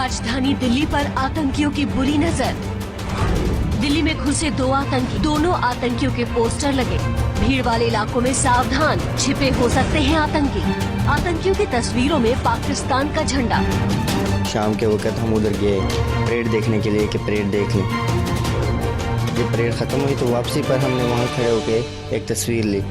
राजधानी दिल्ली पर आतंकियों की बुरी नजर। दिल्ली में घुसे 2 आतंकी, दोनों आतंकियों के पोस्टर लगे। भीड़ वाले इलाकों में सावधान, छिपे हो सकते हैं आतंकी। आतंकियों की तस्वीरों में पाकिस्तान का झंडा। शाम के वक्त हम उधर गए परेड देखने के लिए कि परेड देख लें। जब परेड ख़त्म हुई तो वापसी पर हमने वहाँ खड़े होकर एक तस्वीर ली।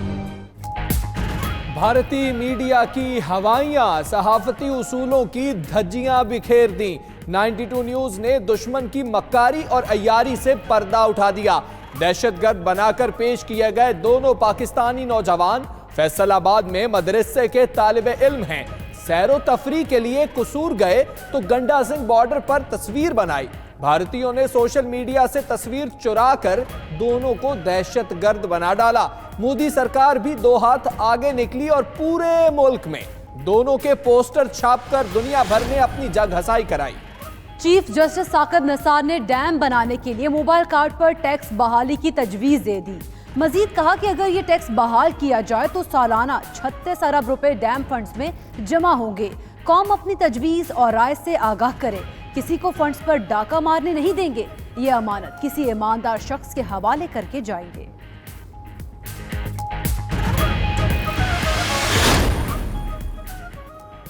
भारतीय मीडिया की हवाइयां सहाफती उसूलों की धज्जियां बिखेर दी। 92 न्यूज ने दुश्मन की मक्कारी और अय्यारी से पर्दा उठा दिया। दहशतगर्द बनाकर पेश किए गए दोनों पाकिस्तानी नौजवान फैसलाबाद में मदरसे के तालिब इल्म हैं। सैरो तफरी के लिए कसूर गए तो गंडा सिंह बॉर्डर पर तस्वीर बनाई। भारतीयों ने सोशल मीडिया से तस्वीर चुरा कर दोनों को दहशतगर्द बना डाला। मोदी सरकार भी 2 हाथ आगे निकली और पूरे मुल्क में दोनों के पोस्टर छापकर दुनिया भर में अपनी जगहसाई कराई। चीफ जस्टिस साकिब निसार ने डैम बनाने के लिए मोबाइल कार्ड पर टैक्स बहाली की तजवीज दे दी। मजीद कहा कि अगर ये टैक्स बहाल किया जाए तो सालाना 36 अरब रुपए डैम फंड्स में जमा होंगे। कौम अपनी तजवीज और राय से आगाह करे, किसी को फंड्स पर डाका मारने नहीं देंगे। ये अमानत किसी ईमानदार शख्स के हवाले करके जाएंगे।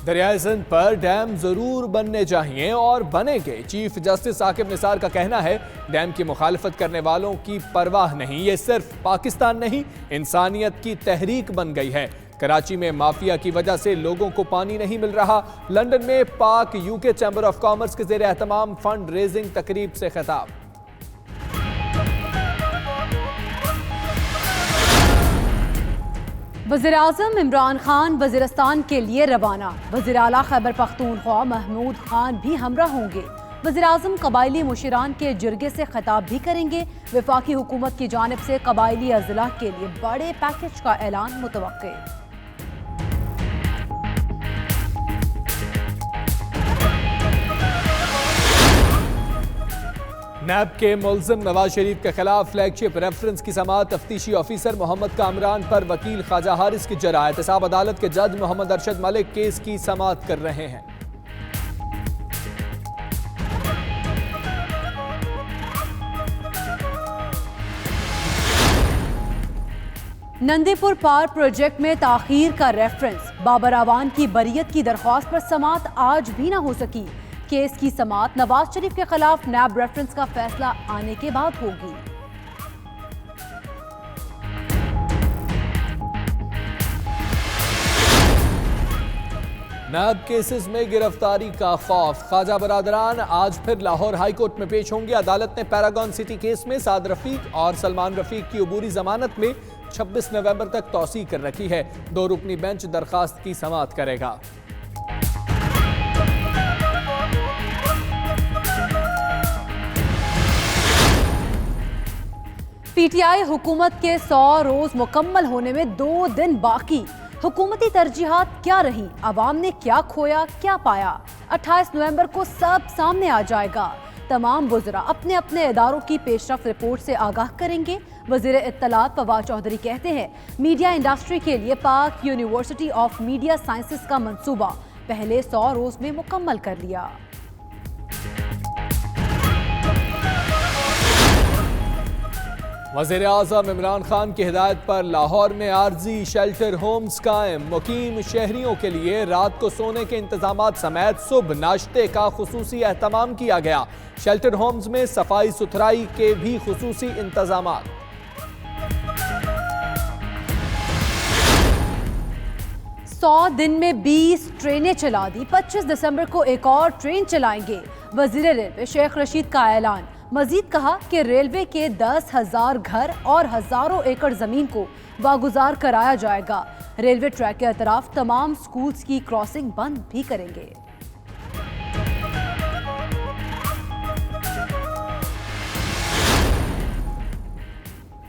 दरियाए सिंध पर डैम जरूर बनने चाहिए और बनेंगे। चीफ जस्टिस साकिब निसार का कहना है, डैम की मुखालफत करने वालों की परवाह नहीं। ये सिर्फ पाकिस्तान नहीं, इंसानियत की तहरीक बन गई है। कराची में माफिया की वजह से लोगों को पानी नहीं मिल रहा। लंदन में पाक यूके चैम्बर ऑफ कॉमर्स के ज़ेरे एहतमाम फंड रेजिंग तकरीब से खिताब। वज़ीर-ए-आज़म इमरान खान वज़ीरिस्तान के लिए रवाना। वज़ीर आला खैबर पख्तूनख्वा महमूद खान भी हमरा होंगे। वज़ीर-ए-आज़म कबायली मुशीरान के जिरगे से खिताब भी करेंगे। वफाकी हुकूमत की जानिब से कबायली अज़ला के लिए बड़े पैकेज का ऐलान मुतवक्के। नैब के मुल्ज़िम नवाज शरीफ के खिलाफ फ्लैगशिप रेफरेंस की समाअत तफ्तीशी ऑफिसर मोहम्मद कामरान पर वकील ख्वाजा हारिस की जरा। एहतसाब अदालत के जज मोहम्मद अरशद मलिक केस की समाअत कर रहे हैं। नंदीपुर पार प्रोजेक्ट में ताखीर का रेफरेंस। बाबर आवान की बरियत की दरख्वास्त पर समाअत आज भी ना हो सकी। केस की समाअत नवाज शरीफ के खिलाफ नैब रेफरेंस का फैसला आने के बाद होगी। नैब केसेस में गिरफ्तारी का खौफ। ख्वाजा बरादरान आज फिर लाहौर हाई कोर्ट में पेश होंगे। अदालत ने पैरागॉन सिटी केस में साद रफीक और सलमान रफीक की अबूरी जमानत में 26 नवंबर तक तौसी कर रखी है। 2 रुकनी बेंच दरखास्त की समाअत करेगा। पीटीआई हुकूमत के 100 रोज मुकम्मल होने में 2 दिन बाकी। हुकूमती तरजीहात क्या रही, अवाम ने क्या खोया क्या पाया, 28 नवंबर को सब सामने आ जाएगा। तमाम वुज़रा अपने अपने इदारों की पेशरफ्त रिपोर्ट से आगाह करेंगे। वज़ीर इत्तलात फवाद चौधरी कहते हैं, मीडिया इंडस्ट्री के लिए पाक यूनिवर्सिटी ऑफ मीडिया साइंसेस का मंसूबा पहले 100 रोज में मुकम्मल कर लिया। वज़ीर-ए-आज़म इमरान खान की हिदायत पर लाहौर में आर्जी शेल्टर होम्स कायम। मुकीम शहरियों के लिए रात को सोने के इंतजामात समेत सुबह नाश्ते का खुसूसी एहतमाम किया गया। शेल्टर होम्स में सफाई सुथराई के भी खुसूसी इंतजामात। 100 दिन में 20 ट्रेनें चला दी। 25 दिसंबर को एक और ट्रेन चलाएंगे। वज़ीर रेलवे शेख रशीद का ऐलान। मजीद कहा कि रेलवे के 10,000 घर और हजारों एकड़ जमीन को वागुजार कराया जाएगा। रेलवे ट्रैक के अतराफ तमाम स्कूल्स की क्रॉसिंग बंद भी करेंगे।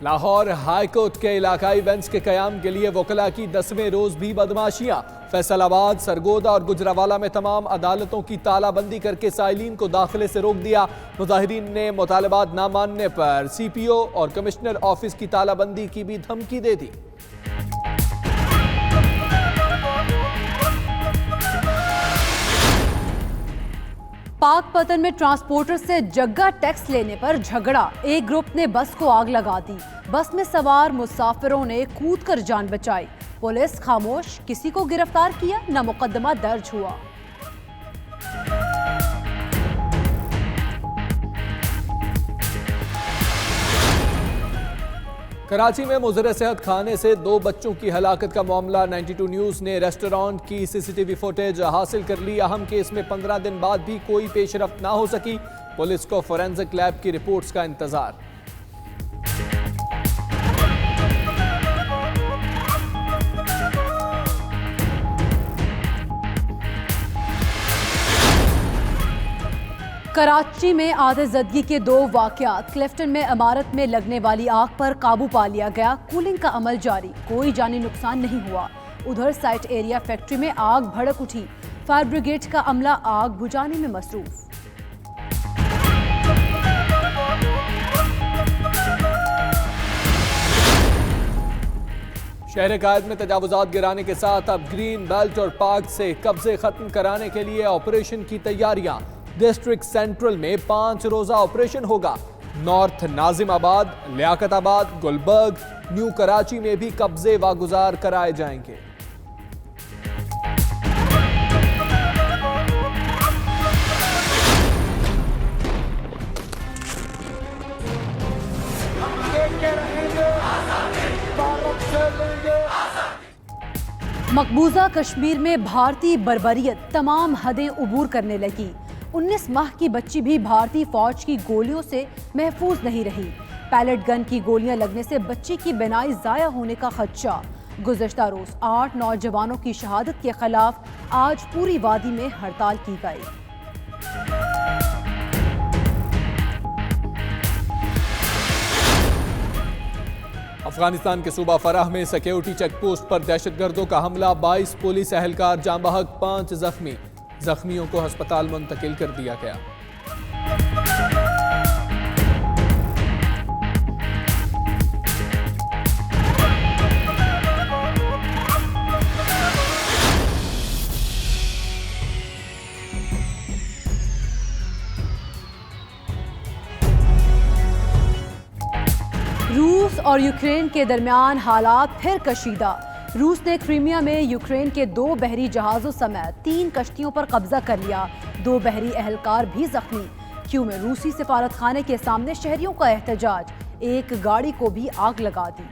लाहौर हाई कोर्ट के इलाकाई बेंच के कयाम के लिए वकला की 10वें रोज भी बदमाशियां। फैसलाबाद, सरगोदा और गुजरावाला में तमाम अदालतों की तालाबंदी करके साइलिन को दाखिले से रोक दिया। मुजाहिरीन ने मुतालबात न मानने पर CPO और कमिश्नर ऑफिस की तालाबंदी की भी धमकी दे दी। पाकपतन में ट्रांसपोर्टर से जग्गा टैक्स लेने पर झगड़ा, एक ग्रुप ने बस को आग लगा दी। बस में सवार मुसाफिरों ने कूदकर जान बचाई। पुलिस खामोश, किसी को गिरफ्तार किया न मुकदमा दर्ज हुआ। कराची में मुज़र सेहत खाने से 2 बच्चों की हलाकत का मामला। 92 न्यूज़ ने रेस्टोरेंट की सीसीटीवी फुटेज हासिल कर ली। अहम केस में 15 दिन बाद भी कोई पेशरफ्त ना हो सकी। पुलिस को फोरेंसिक लैब की रिपोर्ट्स का इंतजार। कराची में आतिशज़दगी के 2 वाक़यात। क्लिफ्टन में इमारत में लगने वाली आग पर काबू पा लिया गया। कूलिंग का अमल जारी, कोई जानी नुकसान नहीं हुआ। उधर साइट एरिया फैक्ट्री में आग भड़क उठी। फायर ब्रिगेड का अमला आग बुझाने में मसरूफ। शहर कायद में तजावुजात गिराने के साथ अब ग्रीन बेल्ट और पार्क से कब्जे खत्म कराने के लिए ऑपरेशन की तैयारियां। डिस्ट्रिक्ट सेंट्रल में 5 रोजा ऑपरेशन होगा। नॉर्थ नाजिमाबाद, लियाकताबाद, गुलबर्ग, न्यू कराची में भी कब्जे वागुजार कराए जाएंगे। मकबूजा कश्मीर में भारतीय बर्बरियत तमाम हदें उबूर करने लगी। 19 माह की बच्ची भी भारतीय फौज की गोलियों से महफूज नहीं रही। पैलेट गन की गोलियां लगने से बच्ची की बिनाई जाया होने का खदशा। गुज़श्ता रोज 8 नौजवानों की शहादत के खिलाफ आज पूरी वादी में हड़ताल की गई। अफगानिस्तान के सूबा फराह में सिक्योरिटी चेक पोस्ट पर दहशतगर्दों का हमला, 22 पुलिस एहलकार जाँ बहक, 5 जख्मी। जख्मियों को अस्पताल मुंतकिल कर दिया गया। रूस और यूक्रेन के दरमियान हालात फिर कशीदा। रूस ने क्रीमिया में यूक्रेन के 2 बहरी जहाज़ों समेत 3 कश्तियों पर कब्जा कर लिया। 2 बहरी एहलकार भी जख्मी। क्यू में रूसी सिफारत खाने के सामने शहरियों का एहतजाज, एक गाड़ी को भी आग लगा दी।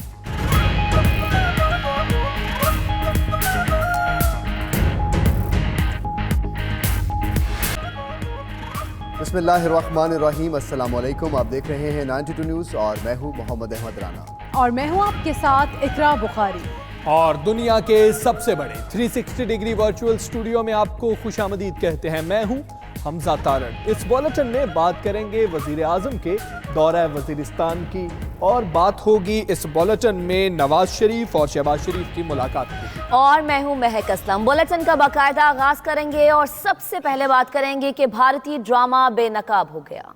बिस्मिल्लाहिर्रहमानिर्रहीम, अस्सलाम वालेकुम। आप देख रहे हैं 92 न्यूज़ और मैं हूं मोहम्मद अहमद राना और मैं हूं आपके साथ इकरा बुखारी। और दुनिया के सबसे बड़े 360 डिग्री वर्चुअल स्टूडियो में आपको खुशामदीद कहते हैं। मैं हूं हमजा तारड़। इस बुलेटिन में बात करेंगे वजीर आजम के दौरा वजीरिस्तान की, और बात होगी इस बुलेटिन में नवाज शरीफ और शहबाज शरीफ की मुलाकात की। और मैं हूं महक असलम। बुलेटिन का बाकायदा आगाज करेंगे और सबसे पहले बात करेंगे कि भारतीय ड्रामा बेनकाब हो गया।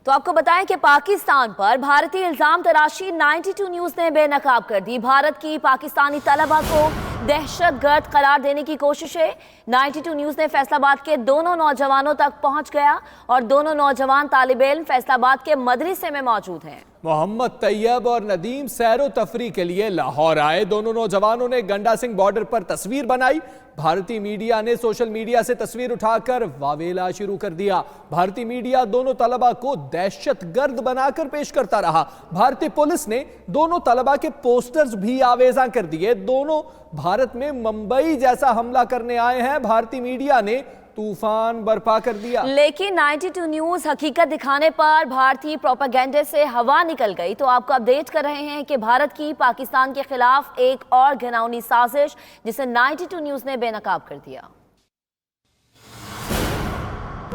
तो आपको बताएं कि पाकिस्तान पर भारतीय इल्जाम तराशी 92 न्यूज ने बेनकाब कर दी। भारत की पाकिस्तानी तलबा को दहशतगर्द करार देने की कोशिशें। 92 न्यूज ने फैसलाबाद के दोनों नौजवानों तक पहुंच गया और दोनों नौजवान तालिब इल्म फैसलाबाद के मदरसे में मौजूद हैं। मोहम्मद तैयब और नदीम सैरो तफरी के लिए लाहौर आए। दोनों नौजवानों ने गंडा सिंह बॉर्डर पर तस्वीर बनाई। भारतीय मीडिया ने सोशल मीडिया से तस्वीर उठाकर वावेला शुरू कर दिया। भारतीय मीडिया दोनों तलबा को दहशतगर्द बनाकर पेश करता रहा। भारतीय पुलिस ने दोनों तलबा के पोस्टर्स भी आवेजा कर दिए। दोनों भारत में मुंबई जैसा हमला करने आए हैं। भारतीय मीडिया ने तूफान बर्पा कर दिया। लेकिन 92 न्यूज हकीकत दिखाने पर भारतीय प्रोपेगेंडे से हवा निकल गई। तो आपको अपडेट कर रहे हैं कि भारत की पाकिस्तान के खिलाफ एक और घिनौनी साजिश, जिसे 92 न्यूज ने बेनकाब कर दिया।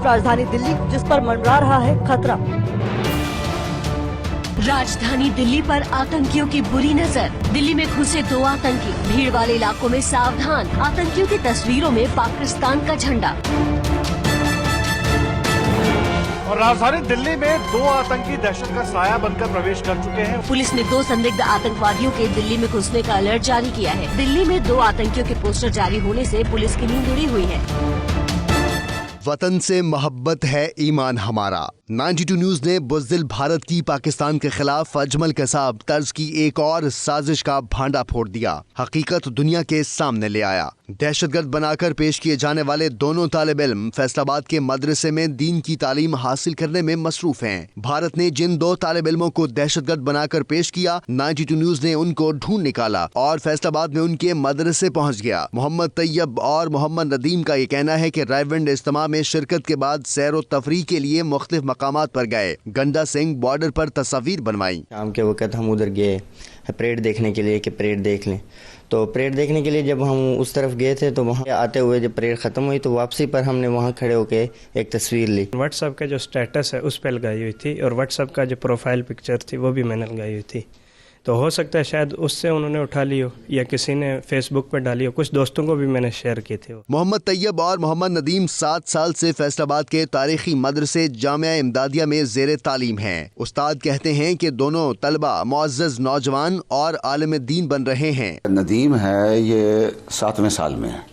राजधानी दिल्ली जिस पर मंडरा रहा है खतरा। राजधानी दिल्ली पर आतंकियों की बुरी नजर। दिल्ली में घुसे 2 आतंकी, भीड़ वाले इलाकों में सावधान। आतंकियों की तस्वीरों में पाकिस्तान का झंडा। और राजधानी दिल्ली में 2 आतंकी दहशत का साया बनकर प्रवेश कर चुके हैं। पुलिस ने 2 संदिग्ध आतंकवादियों के दिल्ली में घुसने का अलर्ट जारी किया है। दिल्ली में 2 आतंकियों के पोस्टर जारी होने से पुलिस की नींद उड़ी हुई है। वतन से मोहब्बत है ईमान हमारा। 92 न्यूज ने बुज़दिल भारत की पाकिस्तान के खिलाफ अजमल कसाब तर्ज की एक और साजिश का भांडा फोड़ दिया, हकीकत दुनिया के सामने ले आया। दहशतगर्द बनाकर पेश किए जाने वाले दोनों तालिब इल्म फैसलाबाद के मदरसे में दीन की तालीम हासिल करने में मसरूफ हैं। भारत ने जिन 2 तालिब इल्मों को दहशतगर्द बनाकर पेश किया, 92 न्यूज ने उनको ढूंढ निकाला और फैसलाबाद में उनके मदरसे पहुंच गया। मोहम्मद तैयब और मोहम्मद नदीम का ये कहना है कि रायविंड इज्तिमा में शिरकत के बाद सैर व तफरीह के लिए मुख्तलिफ मकामात पर गए। गंडा सिंह बॉर्डर पर तस्वीर बनवाई। शाम के वक्त हम उधर गए परेड देखने के लिए कि परेड देख लें। तो परेड देखने के लिए जब हम उस तरफ गए थे तो वहाँ आते हुए जब परेड ख़त्म हुई तो वापसी पर हमने वहाँ खड़े होके एक तस्वीर ली। व्हाट्सएप का जो स्टेटस है उस पर लगाई हुई थी और व्हाट्सएप का जो प्रोफाइल पिक्चर थी वो भी मैंने लगाई हुई थी। तो हो सकता है शायद उससे उन्होंने उठा ली हो या किसी ने फेसबुक पर डाली हो। कुछ दोस्तों को भी मैंने शेयर किए थे। मोहम्मद तैयब और मोहम्मद नदीम 7 साल से फैसलाबाद के तारीखी मदरसे जामिया इमदादिया में ज़ेरे तालीम हैं। उस्ताद कहते हैं कि दोनों तलबा मुअज़्ज़ज़ नौजवान और आलिम दीन बन रहे हैं। नदीम है ये 7वें साल में है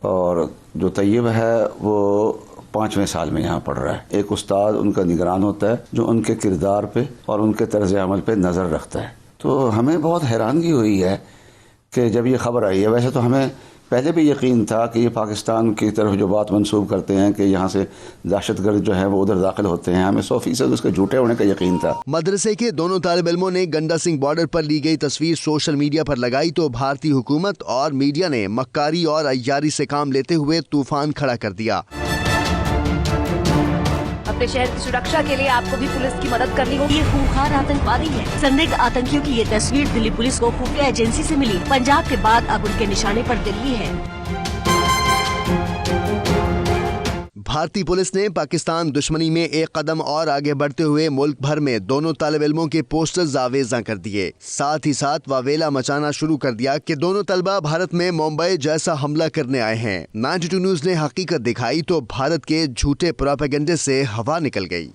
और जो तैयब है वो 5वें साल में यहाँ पढ़ रहा है। एक उस्ताद उनका निगरान होता है जो उनके किरदार पे और उनके तर्ज अमल पे नज़र रखता है। तो हमें बहुत हैरानगी हुई है कि जब ये खबर आई है, वैसे तो हमें पहले भी यकीन था कि ये पाकिस्तान की तरफ जो बात मंसूब करते हैं कि यहाँ से दहशतगर्द जो है वो उधर दाखिल होते हैं, हमें 100% उसके झूठे होने का यकीन था। मदरसे के दोनों तालिब इल्मों ने गंडा सिंह बॉर्डर पर ली गई तस्वीर सोशल मीडिया पर लगाई तो भारतीय हुकूमत और मीडिया ने मक्कारी और अय्यारी से काम लेते हुए तूफान खड़ा कर दिया। अपने शहर की सुरक्षा के लिए आपको भी पुलिस की मदद करनी होगी। ये खूंखार आतंकवादी है। संदिग्ध आतंकियों की ये तस्वीर दिल्ली पुलिस को खुफिया एजेंसी से मिली। पंजाब के बाद अब उनके निशाने पर दिल्ली है। भारतीय पुलिस ने पाकिस्तान दुश्मनी में एक कदम और आगे बढ़ते हुए मुल्क भर में दोनों तालिब इल्मों के पोस्टर्स आवेजा कर दिए। साथ ही साथ वावेला मचाना शुरू कर दिया कि दोनों तलबा भारत में मुंबई जैसा हमला करने आए हैं। 92 न्यूज ने हकीकत दिखाई तो भारत के झूठे प्रोपेगेंडे से हवा निकल गई।